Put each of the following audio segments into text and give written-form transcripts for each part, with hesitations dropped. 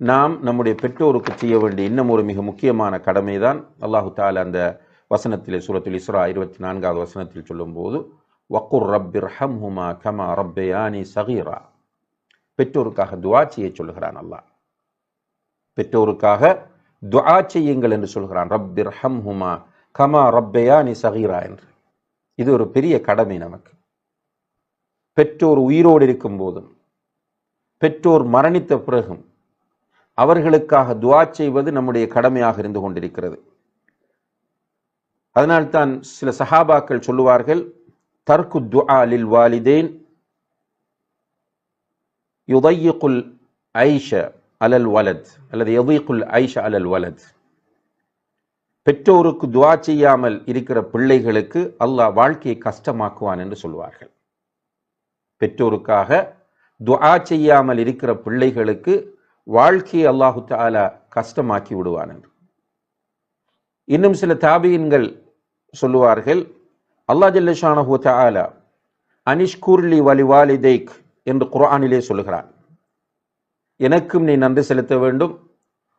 நாம் நம்முடைய பெற்றோருக்கு செய்ய வேண்டிய இன்னும் ஒரு மிக முக்கியமான கடமைதான் அல்லாஹு தஆலா அந்த வசனத்திலே சூரத்துல் இஸ்ரா 24வது வசனத்தில் சொல்லும்போது வக்குர் ரப்பிர்ஹம்ஹுமா கமா ரப்பயானி சகீரா, பெற்றோருக்காக துஆ செய்ய சொல்கிறான். அல்லாஹ் பெற்றோருக்காக துஆ செய்யுங்கள் என்று சொல்கிறான். ரப்பிர்ஹம்ஹுமா கமா ரப்பயானி சகீரா என்று. இது ஒரு பெரிய கடமை நமக்கு. பெற்றோர் உயிரோடு இருக்கும் போதும் பெற்றோர் மரணித்த பிறகும் அவர்களுக்காக துஆ செய்வது நம்முடைய கடமையாக இருந்து கொண்டிருக்கிறது. அதனால்தான் சில சஹாபாக்கள் சொல்லுவார்கள், தர்க்கு துஆ லில் வாலிதைன் யுதையிகுல் ஐஷ அலல் வலத் அல்லது யதீகுல் ஐஷ அலல் வலத். பெற்றோருக்கு துஆ செய்யாமல் இருக்கிற பிள்ளைகளுக்கு அல்லாஹ் வாழ்க்கையை கஷ்டமாக்குவான் என்று சொல்வார்கள். பெற்றோருக்காக துஆ செய்யாமல் இருக்கிற பிள்ளைகளுக்கு வாழ்க்கையை அல்லாஹு தஆலா கஷ்டமாக்கி விடுவான் என்று. இன்னும் சில தாபீன்கள் சொல்லுவார்கள், அல்லாஹ் ஜல்ல ஷானஹு தஆலா அனிஷ்குர்லி வலிவாலிதைக் என்று குர்ஆனிலே சொல்லுகிறான். எனக்கும் நீ நன்றி செலுத்த வேண்டும்,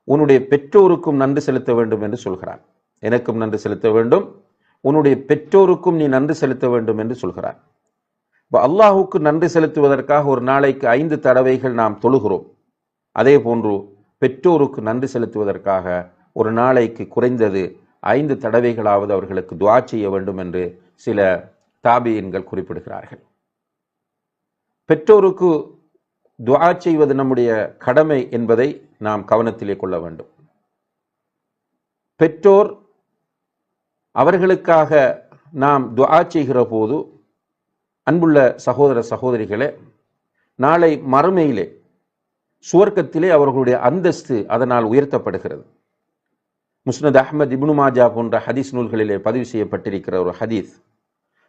உன்னுடைய பெற்றோருக்கும் நன்றி செலுத்த வேண்டும் என்று சொல்கிறான். எனக்கும் நன்றி செலுத்த வேண்டும், உன்னுடைய பெற்றோருக்கும் நீ நன்றி செலுத்த வேண்டும் என்று சொல்கிறான். அல்லாஹுக்கு நன்றி செலுத்துவதற்காக ஒரு நாளைக்கு 5 தடவைகள் நாம் தொழுகிறோம். அதே போன்று பெற்றோருக்கு நன்றி செலுத்துவதற்காக ஒரு நாளைக்கு குறைந்தது 5 தடவைகளாவது அவர்களுக்கு துஆ செய்ய வேண்டும் என்று சில தாபீன்கள் குறிப்பிடுகிறார்கள். பெற்றோருக்கு துஆ செய்வது நம்முடைய கடமை என்பதை நாம் கவனத்திலே கொள்ள வேண்டும். பெற்றோர் அவர்களுக்காக நாம் துஆ செய்கிற போது, அன்புள்ள சகோதர சகோதரிகளே, நாளை மறுமையிலே சுவர்க்கத்திலே அவர்களுடைய அந்தஸ்து அதனால் உயர்த்தப்படுகிறது. முஸ்னத் அஹ்மத், இப்னு மாஜா போன்ற ஹதீஸ் நூல்களிலே பதிவு செய்யப்பட்டிருக்கிற ஒரு ஹதீஸ்,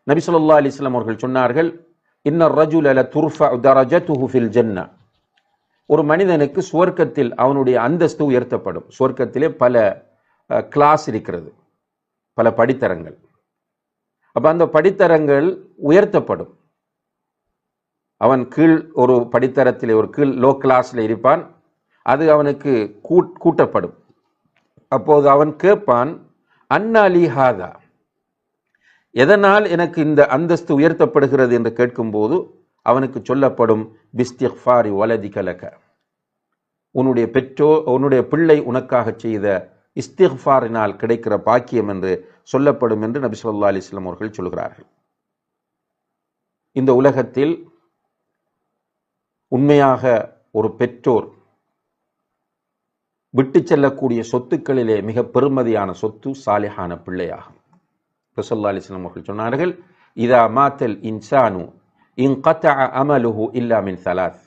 நபி ஸல்லல்லாஹு அலைஹி வஸல்லம் அவர்கள் சொன்னார்கள், இன்னர் ரஜுல லதுர்ஃபஉ தரஜதுஹு ஃபில் ஜன்னah, ஒரு மனிதனுக்கு சுவர்க்கத்தில் அவனுடைய அந்தஸ்து உயர்த்தப்படும். சுவர்க்கத்திலே பல கிளாஸ் இருக்கிறது, பல படித்தரங்கள். அப்ப அந்த படித்தரங்கள் உயர்த்தப்படும். அவன் கீழ் ஒரு படித்தரத்திலே, ஒரு கீழ் லோ கிளாஸ்ல இருப்பான், அது அவனுக்கு கூட்டப்படும். அப்போது அவன் கேட்பான், அன்னா லீ ஹாதா, எதனால் எனக்கு இந்த அந்தஸ்து உயர்த்தப்படுகிறது என்று கேட்கும்போது அவனுக்கு சொல்லப்படும், பிஸ்திக்ஃபாரி வலதிக லக, உன்னுடைய பிள்ளை உனக்காக செய்த இஸ்திக்ஃபாரினால் கிடைக்கிற பாக்கியம் என்று சொல்லப்படும் என்று நபி ஸல்லல்லாஹு அலைஹி வஸல்லம் அவர்கள் சொல்கிறார்கள். இந்த உலகத்தில் உண்மையாக ஒரு பெற்றோர் விட்டு செல்லக்கூடிய சொத்துக்களிலே மிக பெருமதியான சொத்து சாலிஹான பிள்ளையாகும். ஸல்லல்லாஹு அலைஹி வஸல்லம் அவர்கள் சொன்னார்கள், இதா மாத்தல் இன்சானு இன்கதஅ அமலுஹு இல்லா மின் ஸலாஸ்,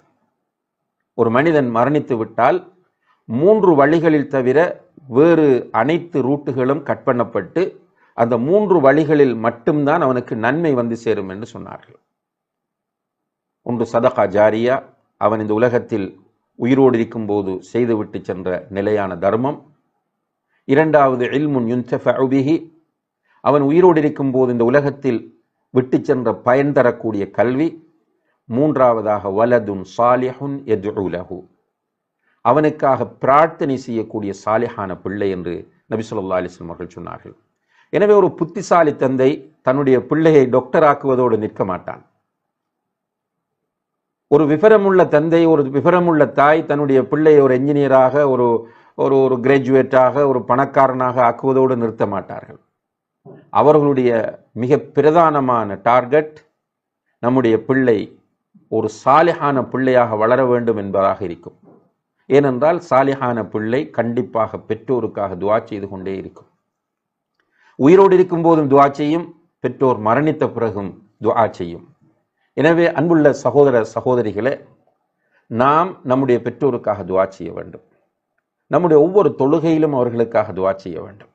ஒரு மனிதன் மரணித்து விட்டால் 3 வழிகளில் தவிர வேறு அனைத்து ரூட்டுகளும் கட் பண்ணப்பட்டு அந்த 3 வழிகளில் மட்டும்தான் அவனுக்கு நன்மை வந்து சேரும் என்று சொன்னார்கள். ஒன்று சதகா ஜாரியா, அவன் இந்த உலகத்தில் உயிரோடு இருக்கும் போது செய்துவிட்டு சென்ற நிலையான தர்மம். 2வது இல்முன் யுன்தஃபஉ பிஹி, அவன் உயிரோடு இருக்கும் போது இந்த உலகத்தில் விட்டு சென்ற பயன் தரக்கூடிய கல்வி. 3வதாக வலதுன் சாலிஹுன் யதுஉ லஹு, அவனுக்காக பிரார்த்தனை செய்யக்கூடிய சாலிஹான பிள்ளை என்று நபி ஸல்லல்லாஹு அலைஹி வஸல்லம் அவர்கள் சொன்னார்கள். எனவே ஒரு புத்திசாலி தந்தை தன்னுடைய பிள்ளையை டாக்டர் ஆக்குவதோடு நிற்க மாட்டான். ஒரு விவரமுள்ள தந்தை, ஒரு விவரமுள்ள தாய் தன்னுடைய பிள்ளையை ஒரு என்ஜினியராக, ஒரு கிராஜுவேட்டாக, ஒரு பணக்காரனாக ஆக்குவதோடு நிறுத்த மாட்டார்கள். அவர்களுடைய மிக பிரதானமான டார்கெட் நம்முடைய பிள்ளை ஒரு சாலிஹான பிள்ளையாக வளர வேண்டும் என்பதாக இருக்கும். ஏனென்றால் சாலிஹான பிள்ளை கண்டிப்பாக பெற்றோருக்காக துஆ செய்து கொண்டே இருக்கும். உயிரோடு இருக்கும் போதும் துஆ செய்யும், பெற்றோர் மரணித்த பிறகும் துஆ செய்யும். எனவே அன்புள்ள சகோதர சகோதரிகளே, நாம் நம்முடைய பெற்றோருக்காக துஆ செய்ய வேண்டும். நம்முடைய ஒவ்வொரு தொழுகையிலும் அவர்களுக்காக துஆ செய்ய வேண்டும்.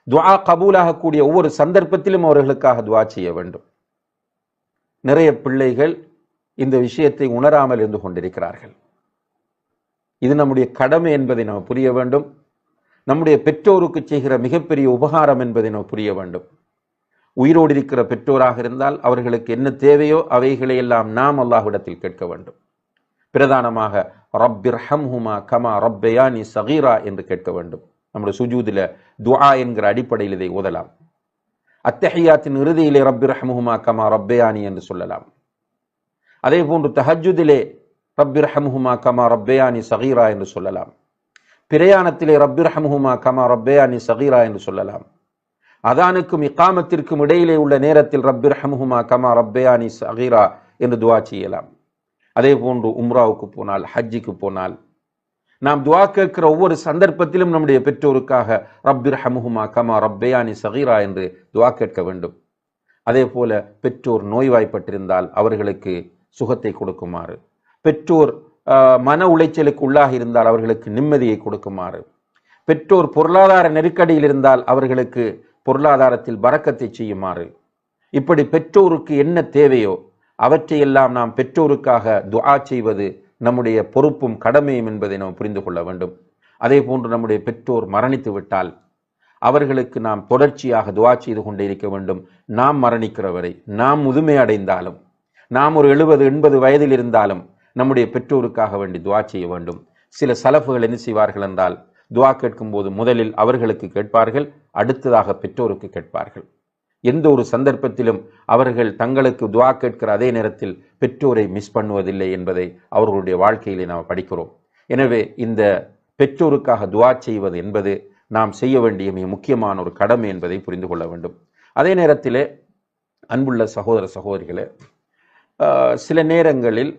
துஆ கபூலாகக்கூடிய ஒவ்வொரு சந்தர்ப்பத்திலும் அவர்களுக்காக துஆ செய்ய வேண்டும். நிறைய பிள்ளைகள் இந்த விஷயத்தை உணராமல் இருந்து கொண்டிருக்கிறார்கள். இது நம்முடைய கடமை என்பதை நாம் புரிய வேண்டும். நம்முடைய பெற்றோருக்கு செய்கிற மிகப்பெரிய உபகாரம் என்பதை நாம் புரிய வேண்டும். உயிரோடு இருக்கிற பெற்றோராக இருந்தால் அவர்களுக்கு என்ன தேவையோ அவைகளை எல்லாம் நாம் அல்லாஹ்விடத்தில் கேட்க வேண்டும். பிரதானமாக ரப்பிர்ஹம்ஹுமா கமா ரப்பயானி சகீரா என்று கேட்க வேண்டும். நம்முடைய சுஜூதில் துஆ என்கிற அடிப்படையில் இதை ஓதலாம். அத்தஹியாத்தின் இறுதியிலே ரப்பிர்ஹம்ஹுமா கமா ரப்பயானி என்று சொல்லலாம். அதே போன்று தஹஜ்ஜுதிலே ரப்பிர்ஹம்ஹுமா கமா ரப்பயானி சகீரா என்று சொல்லலாம். பிரயாணத்திலே ரப்பிர்ஹம்ஹுமா கமா ரப்பயானி சகீரா என்று சொல்லலாம். அதானுக்கும் இகாமத்திற்கும் இடையிலே உள்ள நேரத்தில் ரப்பிர்ஹம்ஹுமா கமா ரப்பயானி சகீரா என்று துஆ செய்யலாம். அதே போன்று உம்ராவுக்கு போனால், ஹஜ்ஜிக்கு போனால், நாம் துஆ கேட்கிற ஒவ்வொரு சந்தர்ப்பத்திலும் நம்முடைய பெற்றோருக்காக ரப்பிர்ஹம்ஹுமா கமா ரப்பயானி சகீரா என்று துஆ கேட்க வேண்டும். அதே போல பெற்றோர் நோய்வாய்ப்பட்டிருந்தால் அவர்களுக்கு சுகத்தை கொடுக்குமாறு, பெற்றோர் மன உளைச்சலுக்கு உள்ளாகி இருந்தால் அவர்களுக்கு நிம்மதியை கொடுக்குமாறு, பெற்றோர் பொருளாதார நெருக்கடியில் இருந்தால் அவர்களுக்கு பொருளாதாரத்தில் பரக்கத்தை செய்யுமாறு, இப்படி பெற்றோருக்கு என்ன தேவையோ அவற்றையெல்லாம் நாம் பெற்றோருக்காக துஆ செய்வது நம்முடைய பொறுப்பும் கடமையும் என்பதை நாம் புரிந்து கொள்ள வேண்டும். அதே போன்று நம்முடைய பெற்றோர் மரணித்து விட்டால் அவர்களுக்கு நாம் தொடர்ச்சியாக துஆ செய்து கொண்டே இருக்க வேண்டும். நாம் மரணிக்கிற வரை, நாம் முதுமை அடைந்தாலும், நாம் ஒரு 70-80 வயதில் இருந்தாலும் நம்முடைய பெற்றோருக்காக வேண்டி துஆ செய்ய வேண்டும். சில சலஃபுகள் என்ன செய்வார்கள் என்றால், துஆ கேட்கும் போது முதலில் அவர்களுக்கு கேட்பார்கள், அடுத்ததாக பெற்றோருக்கு கேட்பார்கள். எந்த ஒரு சந்தர்ப்பத்திலும் அவர்கள் தங்களுக்கு துஆ கேட்கிற அதே நேரத்தில் பெற்றோரை மிஸ் பண்ணுவதில்லை என்பதை அவர்களுடைய வாழ்க்கையிலே நாம் படிக்கிறோம். எனவே இந்த பெற்றோருக்காக துஆ செய்வது என்பது நாம் செய்ய வேண்டிய மிக முக்கியமான ஒரு கடமை என்பதை புரிந்து கொள்ள வேண்டும். அதே நேரத்திலே அன்புள்ள சகோதர சகோதரிகளே, சில நேரங்களில்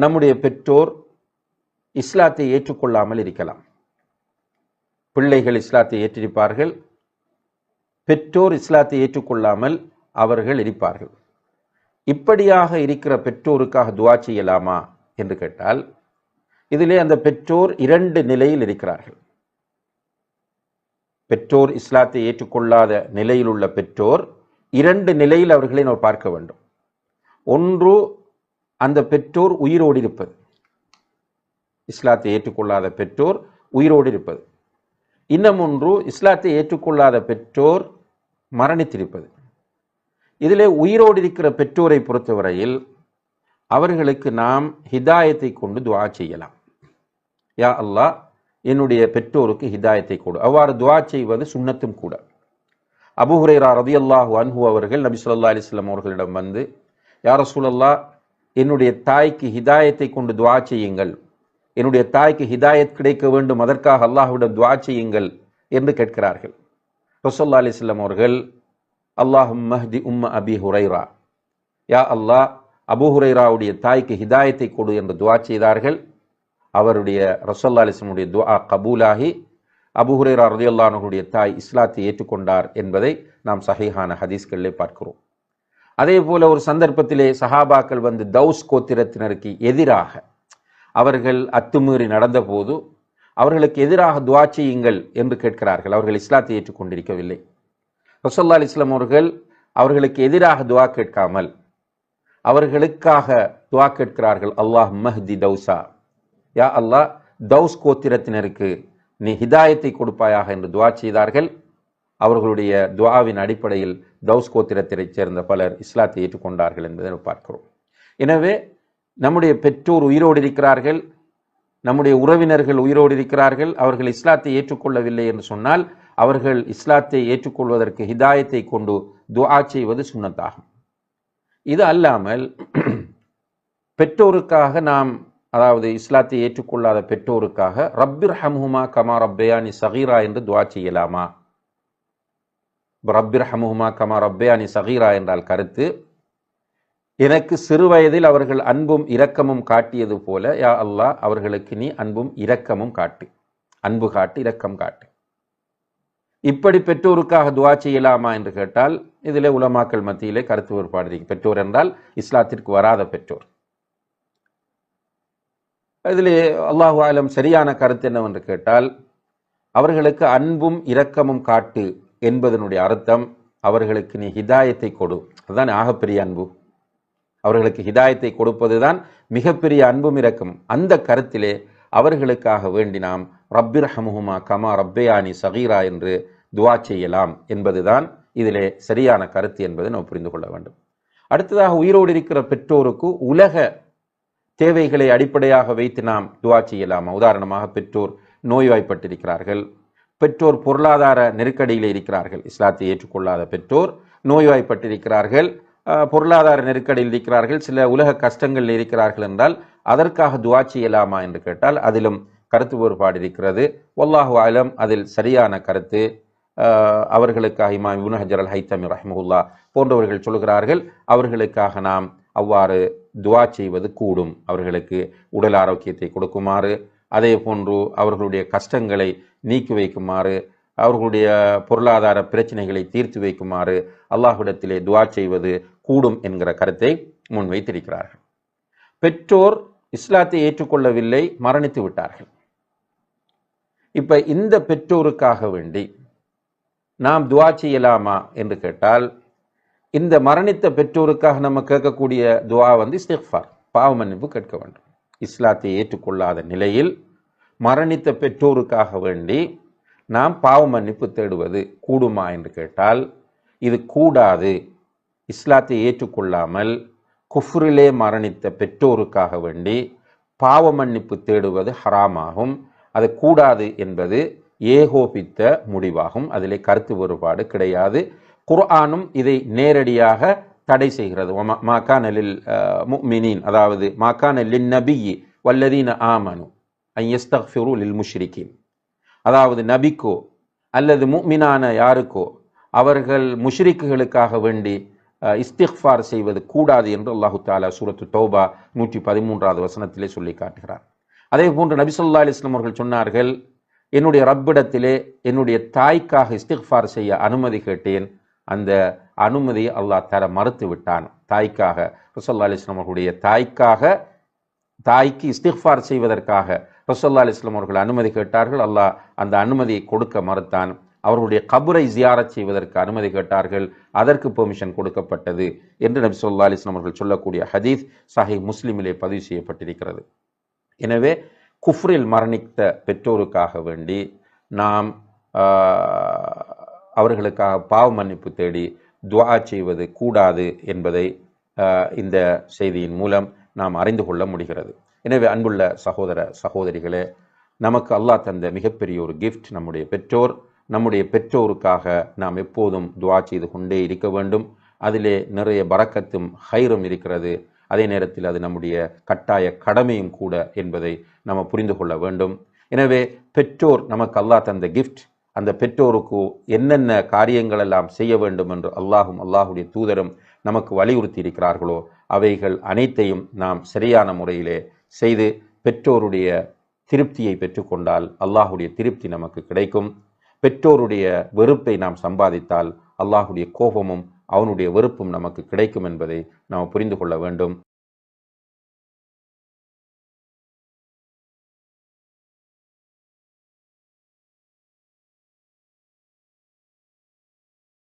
நம்முடைய பெற்றோர் இஸ்லாத்தை ஏற்றுக்கொள்ளாமல் இருக்கலாம். பிள்ளைகள் இஸ்லாத்தை ஏற்றிருப்பார்கள், பெற்றோர் இஸ்லாத்தை ஏற்றுக்கொள்ளாமல் அவர்கள் இருப்பார்கள். இப்படியாக இருக்கிற பெற்றோருக்காக துஆ செய்யலாமா என்று கேட்டால், இதிலே அந்த பெற்றோர் 2 நிலையில் இருக்கிறார்கள். பெற்றோர் இஸ்லாத்தை ஏற்றுக்கொள்ளாத நிலையில் உள்ள பெற்றோர் 2 நிலையில் அவர்களை நாம் பார்க்க வேண்டும். ஒன்று, அந்த பெற்றோர் உயிரோடு இருப்பது, இஸ்லாத்தை ஏற்றுக்கொள்ளாத பெற்றோர் உயிரோடு இருப்பது. இன்னும் ஒன்று, இஸ்லாத்தை ஏற்றுக்கொள்ளாத பெற்றோர் மரணித்திருப்பது. இதிலே உயிரோடு இருக்கிற பெற்றோரை பொறுத்தவரையில் அவர்களுக்கு நாம் ஹிதாயத்தை கொண்டு துஆ செய்யலாம். யா அல்லாஹ், என்னுடைய பெற்றோருக்கு ஹிதாயத்தை கொடு. அவ்வாறு துஆ செய்வது சுன்னத்தும் கூட. அபூ ஹுரைரா ரலியல்லாஹு அன்ஹு அவர்கள் நபி ஸல்லல்லாஹு அலைஹி வஸல்லம் அவர்களிடம் வந்து, யா ரசூலல்லாஹ், என்னுடைய தாய்க்கு ஹிதாயத்தை கொண்டு துஆ செய்யுங்கள், என்னுடைய தாய்க்கு ஹிதாயத் கிடைக்க வேண்டும், அதற்காக அல்லாஹ்விடம் துஆ செய்யுங்கள் என்று கேட்கிறார்கள். ரசூலுல்லாஹி அலைஹி வஸல்லம் அவர்கள், அல்லாஹும்ம ஹ்தி உம்ம அபி ஹுரைரா, யா அல்லாஹ், அபூ ஹுரைராவுடைய தாய்க்கு ஹிதாயத்தை கொடு என்று துஆ செய்தார்கள். அவருடைய ரசூலுல்லாஹி அலைஹி வஸல்லம் உடைய துஆ கபூலாகி அபூ ஹுரைரா ரலியல்லாஹு அன்ஹுடைய தாய் இஸ்லாத்தை ஏற்றுக்கொண்டார் என்பதை நாம் சஹீஹான ஹதீஸ்களிலே பார்க்கிறோம். அதே போல ஒரு சந்தர்ப்பத்திலே சஹாபாக்கள் வந்து தௌஸ் கோத்திரத்தினருக்கு எதிராக அவர்கள் அத்துமீறி நடந்த போது அவர்களுக்கு எதிராக துஆ செய்யுங்கள் என்று கேட்கிறார்கள். அவர்கள் இஸ்லாத்தை ஏற்றுக்கொண்டிருக்கவில்லை. ரசூலுல்லாஹி அலைஹி வஸல்லம் அவர்கள் அவர்களுக்கு எதிராக துஆ கேட்காமல் அவர்களுக்காக துஆ கேட்கிறார்கள். அல்லாஹும்ம ஹ்தி தௌஸா, யா அல்லாஹ், தௌஸ் கோத்திரத்தினருக்கு நீ ஹிதாயத்தை கொடுப்பாயாக என்று துஆ செய்தார்கள். அவர்களுடைய துஆவின் அடிப்படையில் தௌஸ் கோத்திரத்தைச் சேர்ந்த பலர் இஸ்லாத்தை ஏற்றுக்கொண்டார்கள் என்பதை பார்க்கிறோம். எனவே நம்முடைய பெற்றோர் உயிரோடு இருக்கிறார்கள், நம்முடைய உறவினர்கள் உயிரோடு இருக்கிறார்கள், அவர்கள் இஸ்லாத்தை ஏற்றுக்கொள்ளவில்லை என்று சொன்னால் அவர்கள் இஸ்லாத்தை ஏற்றுக்கொள்வதற்கு ஹிதாயத்தை கொண்டு துஆ செய்வது சுன்னத்தாகும். இது அல்லாமல் பெற்றோருக்காக நாம், அதாவது இஸ்லாத்தை ஏற்றுக்கொள்ளாத பெற்றோருக்காக ரப்பிர்ஹம்ஹுமா கமா ரப்பயானி சகீரா என்று துஆ செய்யலாமா? ரப்பிர்ஹம்ஹுமா கமா ரப்பயானி சகீரா என்றால் கருத்து, எனக்கு சிறு வயதில் அவர்கள் அன்பும் இரக்கமும் காட்டியது போல யா அல்லாஹ் அவர்களுக்கு நீ அன்பும் இரக்கமும் காட்டு, அன்பு காட்டு, இரக்கம் காட்டு. இப்படி பெற்றோருக்காக துஆ செய்யலாமா என்று கேட்டால் இதிலே உலமாக்கள் மத்தியிலே கருத்து வேறுபாடு இருக்கு. பெற்றோர் என்றால் இஸ்லாத்திற்கு வராத பெற்றோர். இதிலே அல்லாஹு ஆலம் சரியான கருத்து என்னவென்று கேட்டால், அவர்களுக்கு அன்பும் இரக்கமும் காட்டு என்பதனுடைய அர்த்தம் அவர்களுக்கு நீ ஹிதாயத்தை கொடு, அதுதான் ஆகப்பெரிய அன்பு. அவர்களுக்கு ஹிதாயத்தை கொடுப்பதுதான் மிகப்பெரிய அன்பும் இரக்கம். அந்த கருத்திலே அவர்களுக்காக வேண்டி நாம் ரப்பிர்ஹம்ஹுமா கமா ரப்பயானி சகீரா என்று துஆ செய்யலாம் என்பதுதான் இதிலே சரியான கருத்து என்பதை நாம் புரிந்து கொள்ள வேண்டும். அடுத்ததாக, உயிரோடு இருக்கிற பெற்றோருக்கு உலக தேவைகளை அடிப்படையாக வைத்து நாம் துஆ செய்யலாமா? உதாரணமாக பெற்றோர் நோய்வாய்ப்பட்டிருக்கிறார்கள், பெற்றோர் பொருளாதார நெருக்கடியில் இருக்கிறார்கள், இஸ்லாத்தை ஏற்றுக்கொள்ளாத பெற்றோர் நோய்வாய்ப்பட்டிருக்கிறார்கள், பொருளாதார நெருக்கடியில் இருக்கிறார்கள், சில உலக கஷ்டங்கள் இருக்கிறார்கள் என்றால் அதற்காக துஆ செய்யலாமா என்று கேட்டால் அதிலும் கருத்து வேறுபாடு இருக்கிறது. வல்லாஹு அலம், அதில் சரியான கருத்து அவர்களுக்காக இமாம் இப்னு ஹஜர் அல் ஹைத்தமி ரஹ்மஹுல்லா போன்றவர்கள் சொல்கிறார்கள், அவர்களுக்காக நாம் அவ்வாறு துஆ செய்வது கூடும். அவர்களுக்கு உடல் ஆரோக்கியத்தை கொடுக்குமாறு, அதே போன்று அவர்களுடைய கஷ்டங்களை நீக்கி வைக்குமாறு, அவர்களுடைய பொருளாதார பிரச்சனைகளை தீர்த்து வைக்குமாறு அல்லாஹ்விடத்திலே துஆ செய்வது கூடும் என்கிற கருத்தை முன்வைத்திருக்கிறார்கள். பெற்றோர் இஸ்லாத்தை ஏற்றுக்கொள்ளவில்லை, மரணித்து விட்டார்கள். இப்ப இந்த பெற்றோருக்காக வேண்டி நாம் துஆ செய்யலாமா என்று கேட்டால், இந்த மரணித்த பெற்றோருக்காக நம்ம கேட்கக்கூடிய துஆ இஸ்திக்ஃபார், பாவ மன்னிப்பு கேட்க வேண்டும். இஸ்லாத்தை ஏற்றுக்கொள்ளாத நிலையில் மரணித்த பெற்றோருக்காக வேண்டி நாம் பாவ மன்னிப்பு தேடுவது கூடுமா என்று கேட்டால் இது கூடாது. இஸ்லாத்தை ஏற்றுக்கொள்ளாமல் குஃப்ரிலே மரணித்த பெற்றோருக்காக வேண்டி பாவ மன்னிப்பு தேடுவது ஹராமாகும். அது கூடாது என்பது ஏகோபித்த முடிவாகும். அதிலே கருத்து வேறுபாடு கிடையாது. குர்ஆனும் இதை நேரடியாக தடை செய்கிறது. மாகான லில் முஃமினீன், அதாவது மாகான லின் நபியி வல்லதீன ஆமனு அன் யஸ்தக்ஃபிரு லில் முஷ்ரிகீன், அதாவது நபிக்கோ அல்லது முஃமினான யாருக்கோ அவர்கள் முஷ்ரிக்குகளுக்காக வேண்டி இஸ்திக்ஃபார் செய்வது கூடாது என்று அல்லாஹு தஆலா சூரத்து தௌபா 113வது வசனத்திலே சொல்லி காட்டுகிறார். அதே போன்று நபி ஸல்லல்லாஹு அலைஹி வஸல்லம் அவர்கள் சொன்னார்கள், என்னுடைய ரப்பிடத்திலே என்னுடைய தாய்க்காக இஸ்திக்ஃபார் செய்ய அனுமதி கேட்டேன், அந்த அனுமதியை அல்லாஹ் தர மறுத்து விட்டான். தாய்க்காக ரசூலுல்லாஹி அலைஹி வஸல்லம் அவர்களுடைய தாய்க்கு இஸ்திக்ஃபார் செய்வதற்காக ரசூலுல்லாஹி அலைஹி வஸல்லம் அவர்கள் அனுமதி கேட்டார்கள், அல்லாஹ் அந்த அனுமதியை கொடுக்க மறுத்தான். அவர்களுடைய கபரை ஜியாரத் செய்வதற்கு அனுமதி கேட்டார்கள், அதற்கு பெர்மிஷன் கொடுக்கப்பட்டது என்று நபி ஸல்லல்லாஹு அலைஹி வஸல்லம் அவர்கள் சொல்லக்கூடிய ஹதீஸ் சஹீஹ் முஸ்லிமிலே பதிவு செய்யப்பட்டிருக்கிறது. எனவே குஃப்ரில் மரணித்த பெற்றோருக்காக வேண்டி நாம் அவர்களுக்காக பாவ மன்னிப்பு தேடி துஆ செய்வது கூடாது என்பதை இந்த செய்தியின் மூலம் நாம் அறிந்து கொள்ள முடிகிறது. எனவே அன்புள்ள சகோதர சகோதரிகளே, நமக்கு அல்லாஹ் தந்த மிகப்பெரிய ஒரு கிஃப்ட் நம்முடைய பெற்றோர். நம்முடைய பெற்றோருக்காக நாம் எப்போதும் துஆ செய்து கொண்டே இருக்க வேண்டும். அதிலே நிறைய பரக்கத்தும் ஹைரும் இருக்கிறது. அதே நேரத்தில் அது நம்முடைய கட்டாய கடமையும் கூட என்பதை நம்ம புரிந்து கொள்ள வேண்டும். எனவே பெற்றோர் நமக்கு அல்லாஹ் தந்த கிஃப்ட். அந்த பெற்றோருக்கு என்னென்ன காரியங்கள் எல்லாம் செய்ய வேண்டும் என்று அல்லாஹும் அல்லாஹுடைய தூதரும் நமக்கு வலியுறுத்தி இருக்கிறார்களோ அவைகள் அனைத்தையும் நாம் சரியான முறையிலே செய்து பெற்றோருடைய திருப்தியை பெற்றுக்கொண்டால் அல்லாஹுடைய திருப்தி நமக்கு கிடைக்கும். பெற்றோருடைய வெறுப்பை நாம் சம்பாதித்தால் அல்லாஹுடைய கோபமும் அவனுடைய வெறுப்பும் நமக்கு கிடைக்கும் என்பதை நாம் புரிந்து கொள்ள வேண்டும்.